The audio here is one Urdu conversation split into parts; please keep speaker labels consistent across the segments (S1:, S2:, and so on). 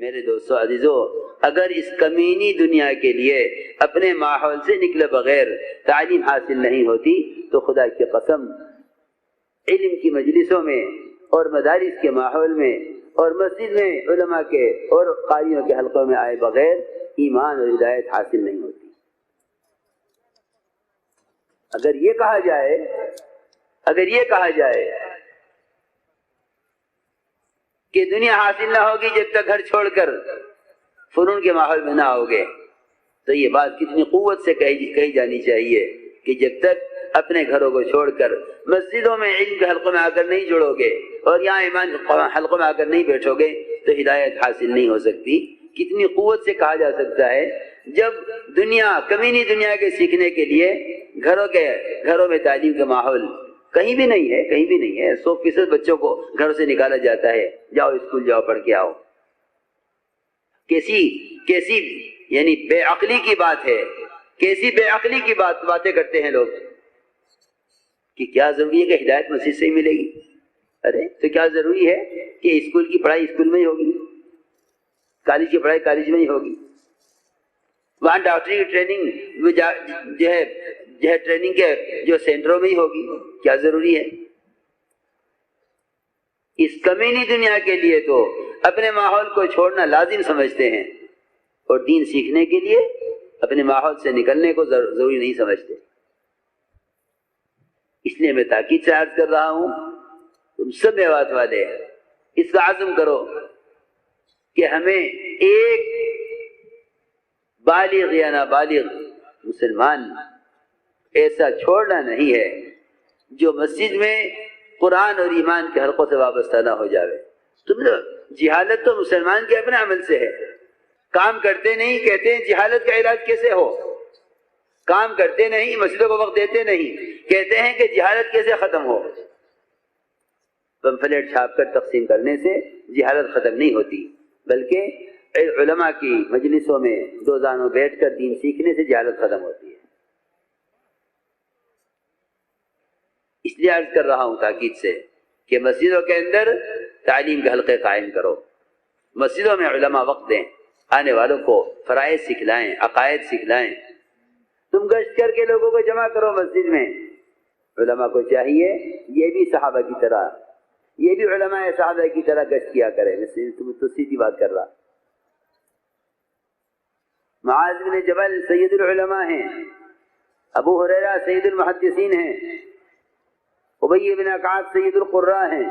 S1: میرے دوستو عزیزو، اگر اس کمینی دنیا کے لیے اپنے ماحول سے نکلے بغیر تعلیم حاصل نہیں ہوتی تو خدا کی قسم علم کی مجلسوں میں اور مدارس کے ماحول میں اور مسجد میں علماء کے اور قاریوں کے حلقوں میں آئے بغیر ایمان اور ہدایت حاصل نہیں ہوتی۔ اگر یہ کہا جائے کہ دنیا حاصل نہ ہوگی جب تک گھر چھوڑ کر فنون کے ماحول میں نہ ہوگے، تو یہ بات کتنی قوت سے کہی جانی چاہیے کہ جب تک اپنے گھروں کو چھوڑ کر مسجدوں میں علم کے حلقوں میں آ کر نہیں جڑو گے اور یہاں ایمان حلقوں میں آ کر نہیں بیٹھو گے تو ہدایت حاصل نہیں ہو سکتی۔ کتنی قوت سے کہا جا سکتا ہے جب کمینی دنیا کے سیکھنے کے لیے گھروں میں تعلیم کا ماحول کہیں بھی نہیں ہے 100% بچوں کو گھر سے نکالا جاتا ہے، جاؤ اسکول جاؤ پڑھ کے آؤ۔ کیسی یعنی بے عقلی کی بات ہے، کیسی بے عقلی کی باتیں کرتے ہیں لوگ کہ کیا ضروری ہے کہ ہدایت مسجد سے ہی ملے گی؟ ارے تو کیا ضروری ہے کہ اسکول کی پڑھائی اسکول میں ہی ہوگی، کالج کی پڑھائی کالج میں ہی ہوگی، وہاں ڈاکٹری کی ٹریننگ جو ہے ٹریننگ کے جو سینٹروں میں ہی ہوگی؟ کیا ضروری ہے؟ اس کمینی دنیا کے لیے تو اپنے ماحول کو چھوڑنا لازم سمجھتے ہیں اور دین سیکھنے کے لیے اپنے ماحول سے نکلنے کو ضروری نہیں سمجھتے۔ اس لیے میں تاکید سے عرض کر رہا ہوں، تم سب میوات والے اس کا عزم کرو کہ ہمیں ایک بالغ یا نابالغ مسلمان ایسا چھوڑنا نہیں ہے جو مسجد میں قرآن اور ایمان کے حلقوں سے وابستہ نہ ہو جاوے۔ جہالت تو مسلمان کے اپنے عمل سے ہے، کام کرتے نہیں، کہتے ہیں جہالت کا علاج کیسے ہو، کام کرتے نہیں، مسجدوں کو وقت دیتے نہیں، کہتے ہیں کہ جہالت کیسے ختم ہو۔ پمفلیٹ چھاپ کر تقسیم کرنے سے جہالت ختم نہیں ہوتی، بلکہ علماء کی مجلسوں میں دو زانوں بیٹھ کر دین سیکھنے سے جہالت ختم ہوتی ہے۔ اس لیے عرض کر رہا ہوں تاکید سے کہ مسجدوں کے اندر تعلیم کے حلقے قائم کرو، مسجدوں میں علماء وقت دیں، آنے والوں کو فرائض سکھلائیں، عقائد سکھلائیں۔ تم گشت کر کے لوگوں کو جمع کرو مسجد میں، علماء کو چاہیے یہ بھی صحابہ کی طرح، یہ بھی علماء صحابہ کی طرح گشت کیا کرے۔ تم تو سیدھی بات کر رہا، معاذ بن جبل سید العلماء ہیں، ابو ہریرہ سید المحدثین ہیں، ابی بن کعب سید القراء ہیں۔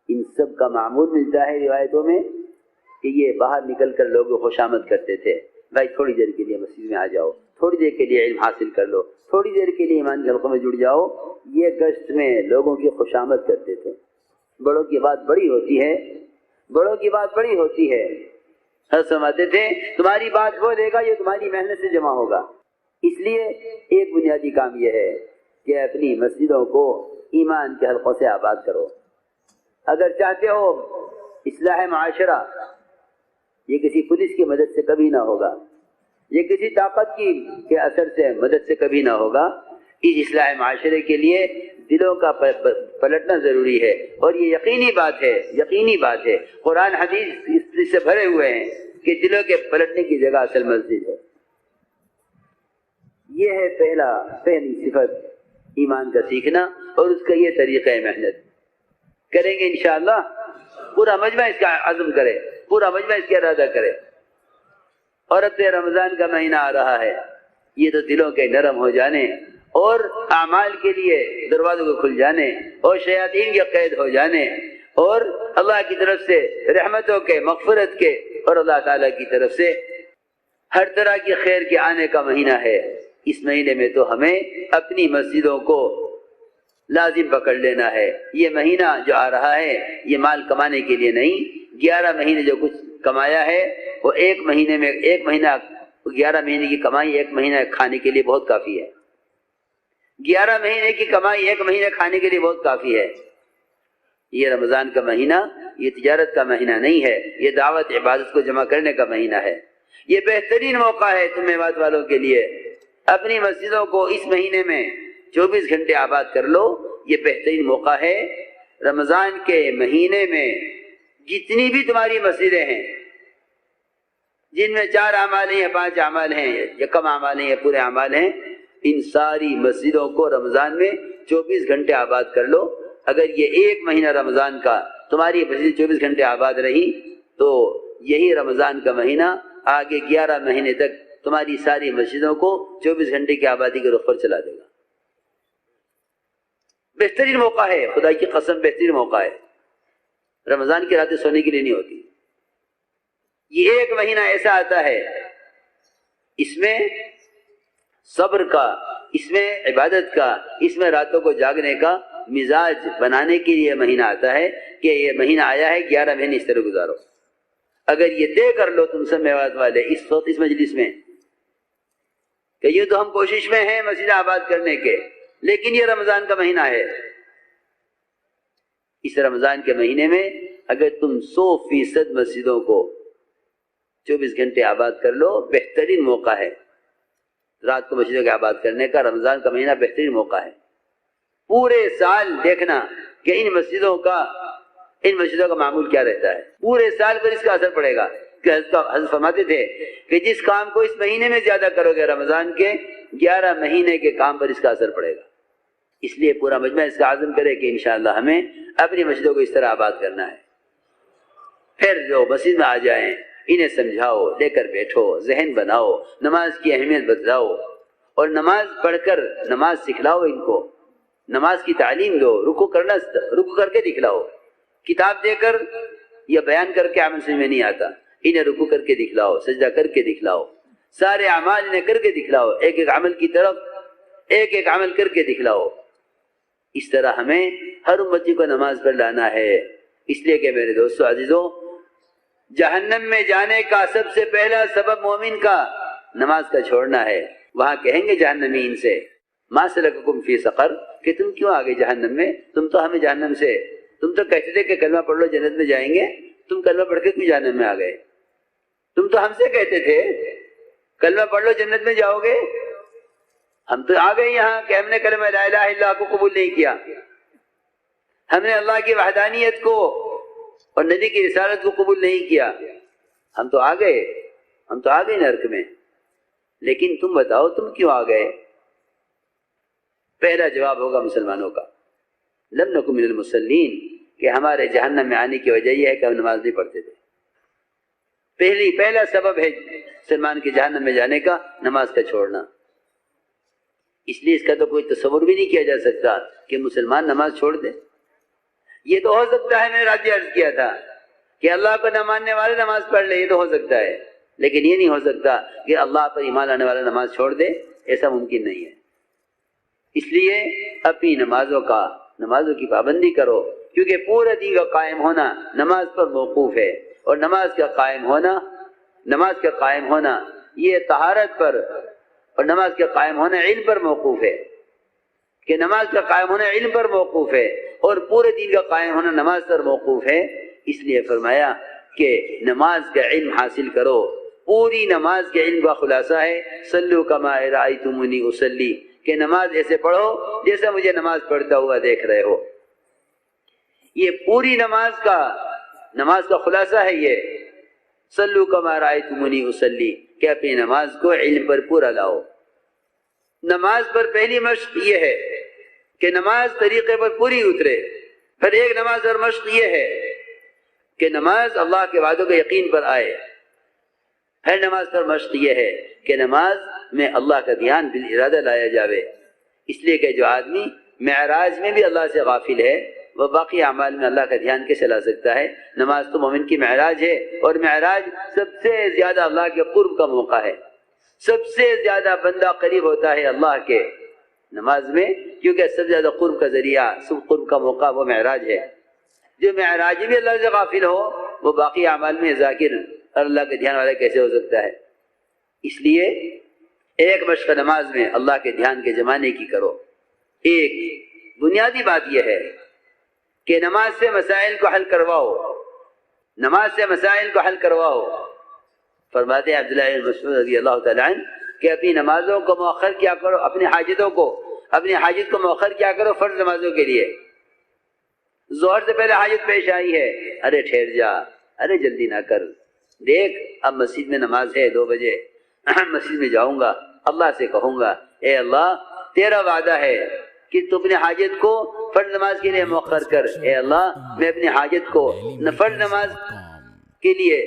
S1: ان سب کا معمول ملتا ہے روایتوں میں کہ یہ باہر نکل کر لوگوں کو خوشامد کرتے تھے، بھائی تھوڑی دیر کے لیے مسجد میں آ جاؤ، تھوڑی دیر کے لیے علم حاصل کر لو، تھوڑی دیر کے لیے ایمان کے حلقوں میں جڑ جاؤ۔ یہ گشت میں لوگوں کی خوشامد کرتے تھے۔ بڑوں کی بات بڑی ہوتی ہے، بڑوں کی بات بڑی ہوتی ہے۔ سمجھتے تھے تمہاری بات وہ لے گا یہ تمہاری محنت سے جمع ہوگا۔ اس لیے ایک بنیادی کام یہ ہے کہ اپنی مسجدوں کو ایمان کے حلقوں سے آباد کرو۔ اگر چاہتے ہو اصلاح معاشرہ، یہ کسی پولیس کی مدد سے کبھی نہ ہوگا، یہ کسی طاقت کے اثر سے مدد سے کبھی نہ ہوگا۔ اس اصلاح معاشرے کے لیے دلوں کا پلٹنا ضروری ہے، اور یہ یقینی بات ہے، قرآن حدیث اس سے بھرے ہوئے ہیں کہ دلوں کے پلٹنے کی جگہ اصل مسجد ہے۔ یہ ہے پہلی صفت ایمان کا سیکھنا، اور اس کا یہ طریقہ محنت کریں گے انشاءاللہ۔ پورا مجمع اس کا عزم کرے، پورا مجمع اس کا ارادہ کرے۔ اور اب رمضان کا مہینہ آ رہا ہے، یہ تو دلوں کے نرم ہو جانے اور اعمال کے لیے دروازوں کو کھل جانے اور شیاطین کے قید ہو جانے اور اللہ کی طرف سے رحمتوں کے، مغفرت کے اور اللہ تعالیٰ کی طرف سے ہر طرح کی خیر کے آنے کا مہینہ ہے۔ اس مہینے میں تو ہمیں اپنی مسجدوں کو لازم پکڑ لینا ہے۔ یہ مہینہ جو آ رہا ہے یہ مال کمانے کے لیے نہیں، 11 مہینے جو کچھ کمایا ہے وہ 11 مہینے کی کمائی 1 مہینہ کھانے کے لیے بہت کافی ہے۔ 11 مہینے کی کمائی 1 مہینہ کھانے کے لیے بہت کافی ہے۔ یہ رمضان کا مہینہ یہ تجارت کا مہینہ نہیں ہے، یہ دعوت عبادت کو جمع کرنے کا مہینہ ہے۔ یہ بہترین موقع ہے تم میوات والوں کے لیے، اپنی مسجدوں کو اس مہینے میں 24 گھنٹے آباد کر لو۔ یہ بہترین موقع ہے رمضان کے مہینے میں جتنی بھی تمہاری مسجدیں ہیں جن میں 4 اعمال ہیں یا 5 اعمال ہیں یا کم اعمال ہیں یا پورے اعمال ہیں، ان ساری مسجدوں کو رمضان میں 24 گھنٹے آباد کر لو۔ اگر یہ 1 مہینہ رمضان کا تمہاری مسجد 24 گھنٹے آباد رہی تو یہی رمضان کا مہینہ آگے 11 مہینے تک تمہاری ساری مسجدوں کو 24 گھنٹے کی آبادی کے رخ پر چلا دے گا۔ بہترین موقع ہے، خدا کی قسم بہترین موقع ہے۔ رمضان کی راتیں سونے کے لیے نہیں ہوتی۔ یہ 1 مہینہ ایسا آتا ہے، اس میں صبر کا، اس میں عبادت کا، اس میں راتوں کو جاگنے کا مزاج بنانے کے لیے مہینہ آتا ہے کہ یہ مہینہ آیا ہے، 11 مہینے اس طرح گزارو۔ اگر یہ طے کر لو تم سب میوات والے اس وقت اس مجلس میں کہ یہ تو ہم کوشش میں ہیں مسجد آباد کرنے کے، لیکن یہ رمضان کا مہینہ ہے، اس رمضان کے مہینے میں اگر تم 100% مسجدوں کو 24 گھنٹے آباد کر لو، بہترین موقع ہے رات کو مسجدوں کے آباد کرنے کا۔ رمضان کا مہینہ بہترین موقع ہے۔ پورے سال دیکھنا کہ ان مسجدوں کا معمول کیا رہتا ہے، پورے سال پر اس کا اثر پڑے گا۔ کہ حضرت فرماتے تھے کہ جس کام کو اس مہینے میں زیادہ کرو گے رمضان کے 11 مہینے کے کام پر اس کا اثر پڑے گا۔ اس لیے پورا مجمع اس کا عزم کرے کہ انشاءاللہ ہمیں اپنی مسجدوں کو اس طرح آباد کرنا ہے۔ پھر جو مسجد میں آ جائیں انہیں سمجھاؤ، لے کر بیٹھو، ذہن بناؤ، نماز کی اہمیت بتلاؤ اور نماز پڑھ کر نماز سکھلاؤ، ان کو نماز کی تعلیم دو، رکوع کر کے دکھلاؤ۔ کتاب دے کر یا بیان کر کے عمل سمجھ میں نہیں آتا، انہیں رکوع کر کے دکھلاؤ، سجدہ کر کے دکھلاؤ، سارے اعمال انہیں کر کے دکھلاؤ، ایک ایک عمل کی طرف ایک ایک عمل کر کے دکھلاؤ۔ اس طرح ہمیں ہر امتی کو نماز پر لانا ہے۔ اس لیے کہ میرے دوستو عزیزوں، جہنم میں جانے کا سب سے پہلا سبب مومن کا نماز کا چھوڑنا ہے۔ وہاں کہیں گے جہنمی ان سے ما سلککم فی سقر، کہ تم کیوں آ گئے جہنم میں؟ تم تو ہمیں جہنم سے، تم تو کہتے تھے کہ کلمہ پڑھ لو جنت میں جائیں گے، تم کلمہ پڑھ کے کیوں جہنم میں آ گئے؟ تم تو ہم سے کہتے تھے کلمہ پڑھ لو جنت میں جاؤ گے، ہم تو آ گئے یہاں کہ ہم نے کلمہ لا الہ الا اللہ کو قبول نہیں کیا، ہم نے اللہ کی وحدانیت کو اور نبی کی رسالت کو قبول نہیں کیا، ہم تو آ گئے نرک میں۔ لیکن تم بتاؤ تم کیوں آ گئے؟ پہلا جواب ہوگا مسلمانوں کا، لم نکن من المصلین، کہ ہمارے جہنم میں آنے کی وجہ یہ ہے کہ ہم نماز نہیں پڑھتے تھے۔ پہلا سبب ہے مسلمان کے جہنم میں جانے کا نماز کا چھوڑنا۔ اس لیے اس کا تو کوئی تصور بھی نہیں کیا جا سکتا کہ مسلمان نماز چھوڑ دے۔ یہ تو ہو سکتا ہے، میں نے رات عرض کیا تھا کہ اللہ کو نہ ماننے والے نماز پڑھ لے، یہ تو ہو سکتا ہے، لیکن یہ نہیں ہو سکتا کہ اللہ پر ایمان لانے والا نماز چھوڑ دے، ایسا ممکن نہیں ہے۔ اس لیے اپنی نمازوں کی پابندی کرو، کیونکہ پورا دین کا قائم ہونا نماز پر موقوف ہے، اور نماز کا قائم ہونا یہ طہارت پر اور نماز کا قائم ہونا علم پر موقوف ہے، کہ نماز کا قائم ہونا علم پر موقوف ہے اور پورے دین کا قائم ہونا نماز پر موقوف ہے۔ اس لیے فرمایا کہ نماز کا علم حاصل کرو۔ پوری نماز کے علم کا خلاصہ ہے صلو کما رأیتمونی اصلی، کہ نماز ایسے پڑھو جیسا مجھے نماز پڑھتا ہوا دیکھ رہے ہو۔ یہ پوری نماز کا خلاصہ ہے، یہ صلو کما رأیتمونی اصلی، کہ اپنی نماز کو علم پر پورا لاؤ۔ نماز پر پہلی مشق یہ ہے کہ نماز طریقے پر پوری اترے۔ پھر ایک نماز اور مشق یہ ہے کہ نماز اللہ کے وعدوں کے یقین پر آئے۔ ہر نماز پر مشق یہ ہے کہ نماز میں اللہ کا دھیان بالارادہ لایا جاوے۔ اس لیے کہ جو آدمی معراج میں بھی اللہ سے غافل ہے، وہ باقی اعمال میں اللہ کا دھیان کیسے لا سکتا ہے؟ نماز تو مومن کی معراج ہے، اور معراج سب سے زیادہ اللہ کے قرب کا موقع ہے۔ سب سے زیادہ بندہ قریب ہوتا ہے اللہ کے نماز میں، کیونکہ سب سے زیادہ قرب کا ذریعہ، سب قرب کا موقع وہ معراج ہے۔ جو معراج میں اللہ سے غافل ہو، وہ باقی اعمال میں ذاکر اور اللہ کے دھیان والا کیسے ہو سکتا ہے؟ اس لیے ایک مشق نماز میں اللہ کے دھیان کے جمانے کی کرو۔ ایک بنیادی بات یہ ہے کہ نماز سے مسائل کو حل کرواؤ۔ فرماتے ہیں عبداللہ بن مسعود رضی اللہ تعالیٰ عنہ کہ اپنی نمازوں کو مؤخر کیا کرو، اپنی حاجت کو مؤخر کیا کرو فرض نمازوں کے لیے، ظہر سے پہلے حاجت پیش آئی ہے، ارے ٹھہر جا، ارے جلدی نہ کر، دیکھ اب مسجد میں نماز ہے 2 بجے، مسجد میں جاؤں گا، اللہ سے کہوں گا اے اللہ تیرا وعدہ ہے کہ تو اپنے حاجت کو فرض نماز کے لیے مؤخر کر، اے اللہ میں اپنی حاجت کو فرض نماز کے لیے،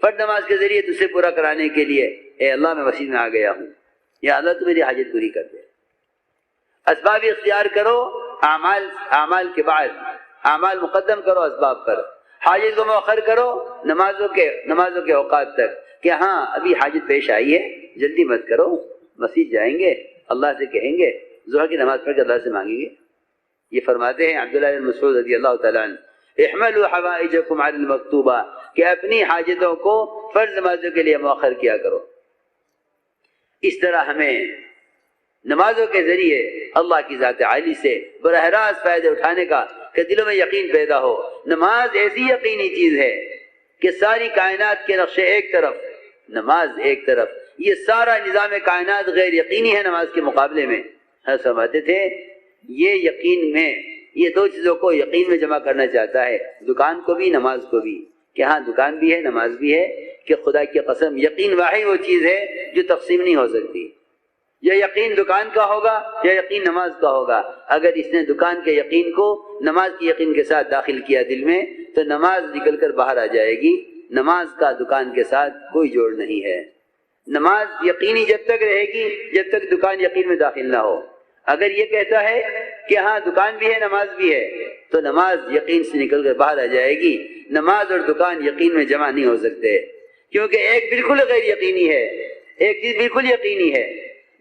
S1: فرض نماز کے ذریعے تجھ سے پورا کرانے کے لیے اے اللہ میں مسجد میں آ گیا ہوں، یا اللہ تو میری حاجت پوری کر دے۔ اسباب اختیار کرو اعمال کے بعد، اعمال مقدم کرو اسباب پر، حاجت کو مؤخر کرو نمازوں کے اوقات تک، کہ ہاں ابھی حاجت پیش آئی ہے جلدی مت کرو، مسجد جائیں گے اللہ سے کہیں گے، ظہر کی نماز پڑھ کے اللہ سے مانگیں گے۔ یہ فرماتے ہیں عبداللہ بن مسعود رضی اللہ تعالیٰ عنہ، احملوا حوائجکم علی المکتوبہ، کہ اپنی حاجتوں کو فرض نمازوں کے لیے مؤخر کیا کرو۔ اس طرح ہمیں نمازوں کے ذریعے اللہ کی ذات عالی سے براہ راست فائدے اٹھانے کا کہ دلوں میں یقین پیدا ہو۔ نماز ایسی یقینی چیز ہے کہ ساری کائنات کے نقشے ایک طرف، نماز ایک طرف، یہ سارا نظام کائنات غیر یقینی ہے نماز کے مقابلے میں۔ ہم سمجھتے تھے یہ یقین میں، یہ 2 چیزوں کو یقین میں جمع کرنا چاہتا ہے، دکان کو بھی نماز کو بھی، کہ ہاں دکان بھی ہے نماز بھی ہے، کہ خدا کی قسم یقین واحد وہ چیز ہے جو تقسیم نہیں ہو سکتی، یا یقین دکان کا ہوگا یا یقین نماز کا ہوگا۔ اگر اس نے دکان کے یقین کو نماز کے یقین کے ساتھ داخل کیا دل میں تو نماز نکل کر باہر آ جائے گی، نماز کا دکان کے ساتھ کوئی جوڑ نہیں ہے۔ نماز یقینی جب تک رہے گی جب تک دکان یقین میں داخل نہ ہو۔ اگر یہ کہتا ہے کہ ہاں دکان بھی ہے نماز بھی ہے تو نماز یقین سے نکل کر باہر آ جائے گی، نماز اور دکان یقین میں جمع نہیں ہو سکتے، کیونکہ ایک بالکل غیر یقینی ہے، ایک چیز بالکل یقینی ہے،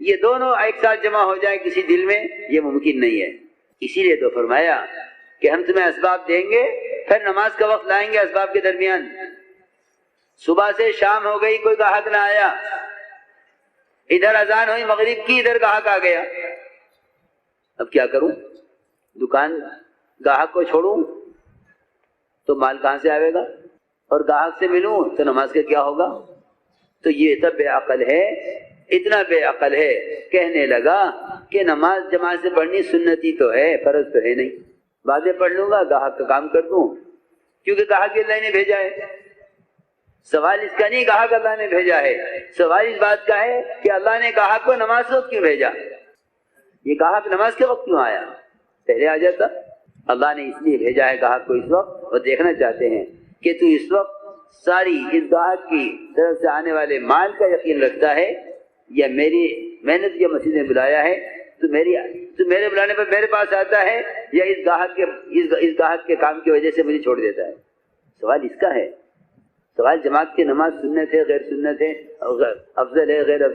S1: یہ دونوں ایک ساتھ جمع ہو جائیں کسی دل میں یہ ممکن نہیں ہے۔ اسی لیے تو فرمایا کہ ہم تمہیں اسباب دیں گے، پھر نماز کا وقت لائیں گے اسباب کے درمیان۔ صبح سے شام ہو گئی کوئی گاہک نہ آیا، ادھر اذان ہوئی مغرب کی، ادھر گاہک آ گیا، اب کیا کروں؟ دکان گاہک کو چھوڑوں تو مال کہاں سے آئے گا، اور گاہک سے ملوں تو نماز کا کیا ہوگا؟ تو یہ سب بے عقل ہے، اتنا بے عقل ہے کہنے لگا کہ نماز جماعت سے پڑھنی سنتی تو ہے، فرض تو ہے نہیں، بعدیں پڑھ لوں گا، گاہک کا کام کر دوں، کیونکہ گاہک اللہ نے بھیجا ہے۔ سوال اس کا نہیں گاہک اللہ نے بھیجا ہے، سوال اس بات کا ہے کہ اللہ نے گاہک کو نماز کے وقت کیوں بھیجا؟ یہ گاہک نماز کے وقت کیوں آیا؟ پہلے آ جاتا۔ اللہ نے اس لیے بھیجا ہے گاہک کو اس وقت، اور دیکھنا چاہتے ہیں کہ تو اس وقت ساری اس گاہک کی طرف سے آنے والے مال کا یقین رکھتا ہے، یا میں نے تجھے مسجد میں بلایا ہے تو میرے بلانے پر میرے پاس آتا ہے، یا اس گاہک کے کام کی وجہ سے مجھے چھوڑ دیتا ہے؟ سوال اس کا ہے۔ سوال جماعت کی نماز سنت ہے غیر سنت ہے، افضل ہے غیر افضل